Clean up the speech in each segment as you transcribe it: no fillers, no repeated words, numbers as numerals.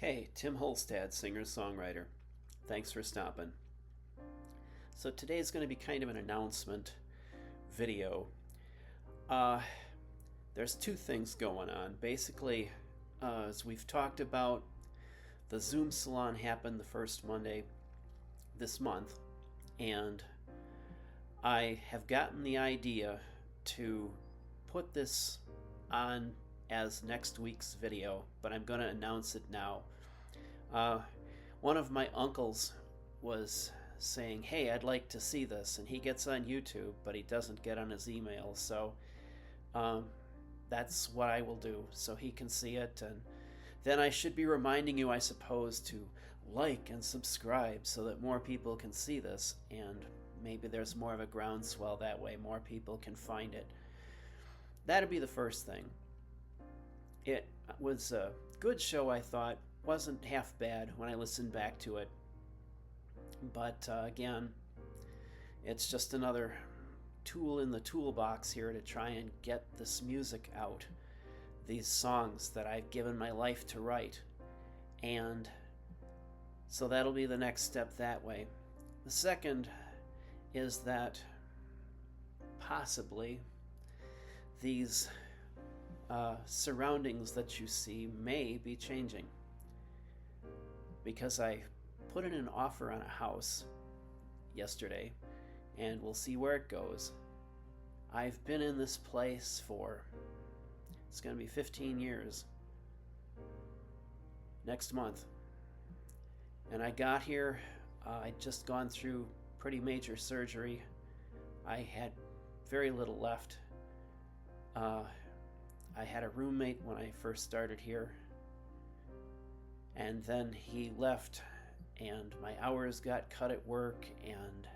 Hey, Tim Holstad, singer-songwriter. Thanks for stopping. So today's going to be kind of an announcement video. Uh, there's two things going on. Basically, as we've talked about, the Zoom Salon happened the first Monday this month, and I have gotten the idea to put this on as next week's video, but I'm going to announce it now. One of my uncles was saying, "Hey, I'd like to see this," and he gets on YouTube, but he doesn't get on his email, so um, that's what I will do, so he can see it, and then I should be reminding you, I suppose, to like and subscribe so that more people can see this, and maybe there's more of a groundswell that way, more people can find it. That'd be the first thing. It was a good show, I thought. Wasn't half bad when I listened back to it. But again, it's just another tool in the toolbox here to try and get this music out. These songs that I've given my life to write. And so that'll be the next step that way. The second is that possibly these surroundings that you see may be changing, because I put in an offer on a house yesterday, and we'll see where it goes. I've been in this place for, it's going to be 15 years next month, and I got here, I'd just gone through pretty major surgery. I had very little left. I had a roommate when I first started here, and then he left, and my hours got cut at work, and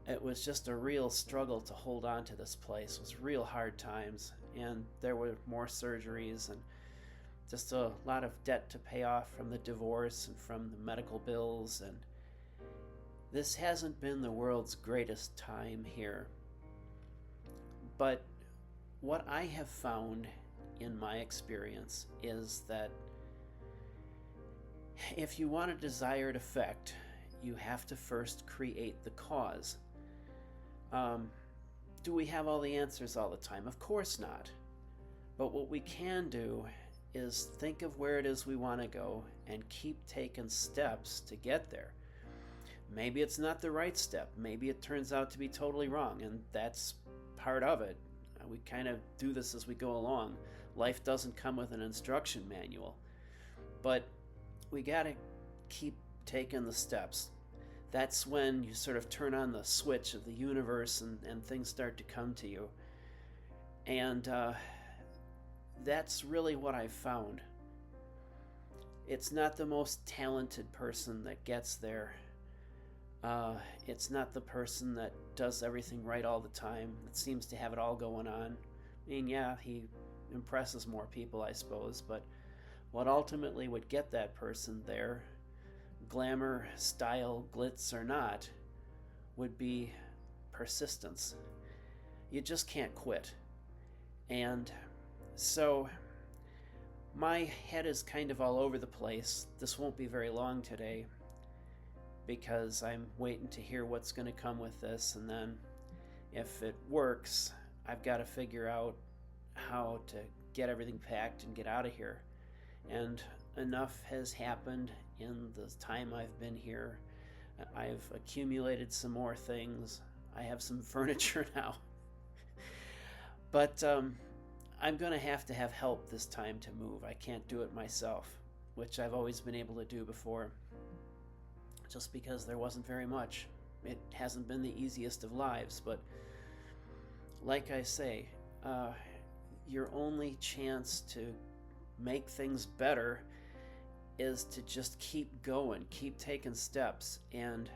it was just a real struggle to hold on to this place. It was real hard times, and there were more surgeries and just a lot of debt to pay off from the divorce and from the medical bills, and this hasn't been the world's greatest time here. But what I have found in my experience is that if you want a desired effect, you have to first create the cause. Do we have all the answers all the time? Of course not. But what we can do is think of where it is we want to go and keep taking steps to get there. Maybe it's not the right step. Maybe it turns out to be totally wrong, and that's part of it. We kind of do this as we go along. Life doesn't come with an instruction manual. But we got to keep taking the steps. That's when you sort of turn on the switch of the universe, and things start to come to you. And that's really what I've found. It's not the most talented person that gets there. It's not the person that does everything right all the time, that seems to have it all going on. I mean, yeah, he impresses more people, I suppose, but what ultimately would get that person there, glamour, style, glitz or not, would be persistence. You just can't quit. And so my head is kind of all over the place. This won't be very long today, because I'm waiting to hear what's going to come with this, and then if it works, I've got to figure out how to get everything packed and get out of here. And enough has happened in the time I've been here. I've accumulated some more things. I have some furniture now. But I'm going to have help this time to move. I can't do it myself, which I've always been able to do before, just because there wasn't very much. It hasn't been the easiest of lives, but like I say, your only chance to make things better is to just keep going, keep taking steps, and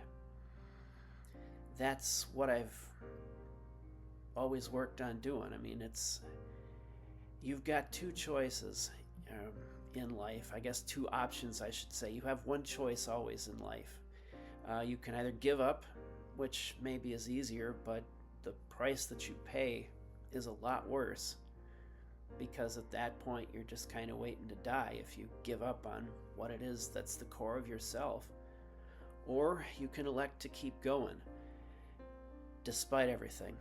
that's what I've always worked on doing. I mean, you've got two choices in life. I guess two options, I should say. You have one choice always in life. You can either give up, which maybe is easier, but the price that you pay is a lot worse. because at that point you're just kind of waiting to die if you give up on what it is that's the core of yourself. Or you can elect to keep going despite everything,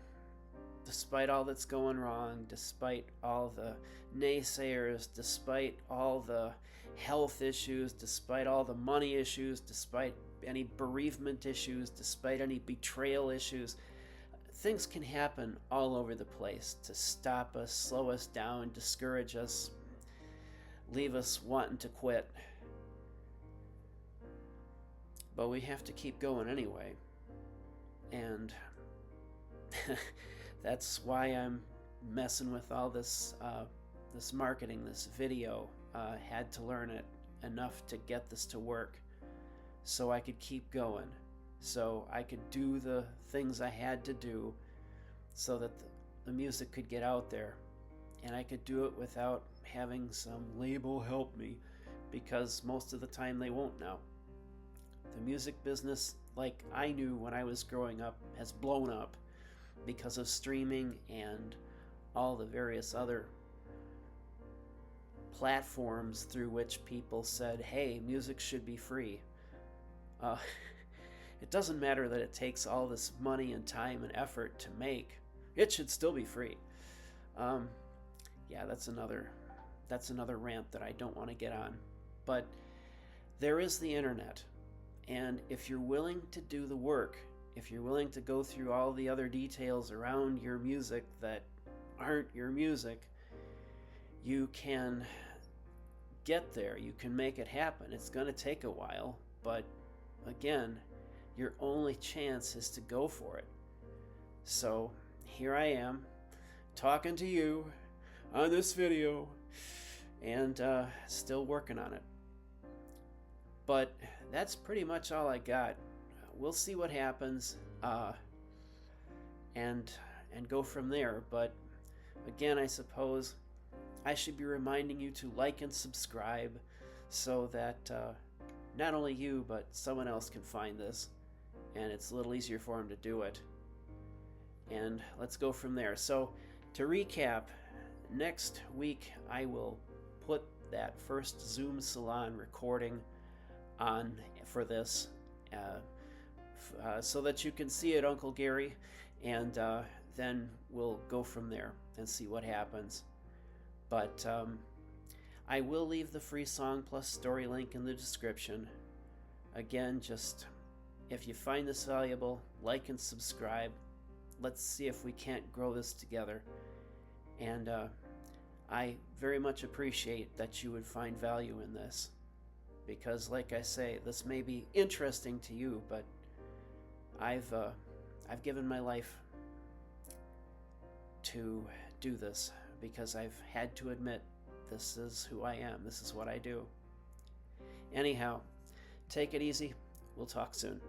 despite all that's going wrong, despite all the naysayers, despite all the health issues, despite all the money issues, despite any bereavement issues, despite any betrayal issues. Things can happen all over the place to stop us, slow us down, discourage us, leave us wanting to quit. But we have to keep going anyway. And that's why I'm messing with all this this marketing, this video. Had to learn it enough to get this to work so I could keep going, so I could do the things I had to do so that the music could get out there, and I could do it without having some label help me, because most of the time they won't now. The music business, like I knew when I was growing up, has blown up because of streaming and all the various other platforms through which people said, hey, music should be free. It doesn't matter that it takes all this money and time and effort to make. It should still be free. Yeah, that's another rant that I don't want to get on. But there is the internet. And if you're willing to do the work, if you're willing to go through all the other details around your music that aren't your music, you can get there. You can make it happen. It's going to take a while, but again, your only chance is to go for it. So here I am, talking to you on this video, and still working on it. But that's pretty much all I got. We'll see what happens, and go from there. But again, I suppose I should be reminding you to like and subscribe so that not only you, but someone else can find this, and it's a little easier for them to do it. And let's go from there. So to recap, next week I will put that first Zoom Salon recording on for this so that you can see it, Uncle Gary, and then we'll go from there and see what happens. But I will leave the free song plus story link in the description. Again, just if you find this valuable, like and subscribe. Let's see if we can't grow this together. And I very much appreciate that you would find value in this, because like I say, this may be interesting to you, but I've given my life to do this because I've had to admit this is who I am. This is what I do. Anyhow, take it easy. We'll talk soon.